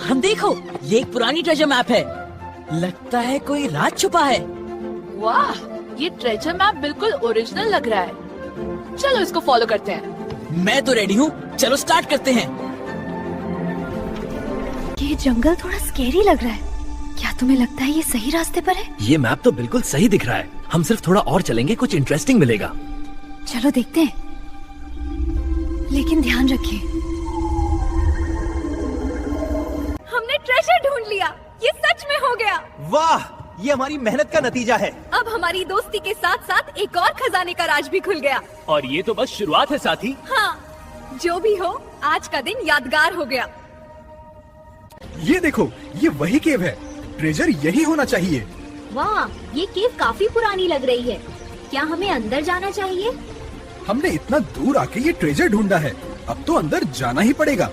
हम देखो, ये एक पुरानी ट्रेजर मैप है। लगता है कोई राज छुपा है। वाह, ये ट्रेजर मैप बिल्कुल ओरिजिनल लग रहा है। चलो इसको फॉलो करते हैं। मैं तो रेडी हूँ, चलो स्टार्ट करते हैं। ये जंगल थोड़ा स्कैरी लग रहा है। क्या तुम्हें लगता है ये सही रास्ते पर है? ये मैप तो बिल्कुल सही दिख रहा है। हम सिर्फ थोड़ा और चलेंगे, कुछ इंटरेस्टिंग मिलेगा। चलो देखते हैं, लेकिन ध्यान रखिए। हमने ट्रेजर ढूंढ लिया, ये सच में हो गया। वाह, ये हमारी मेहनत का नतीजा है। अब हमारी दोस्ती के साथ साथ एक और खजाने का राज भी खुल गया। और ये तो बस शुरुआत है साथी। हाँ, जो भी हो, आज का दिन यादगार हो गया। ये देखो, ये वही केव है। ट्रेजर यही होना चाहिए। वाह, ये केव काफी पुरानी लग रही है। क्या हमें अंदर जाना चाहिए? हमने इतना दूर आके ये ट्रेजर ढूंढा है, अब तो अंदर जाना ही पड़ेगा।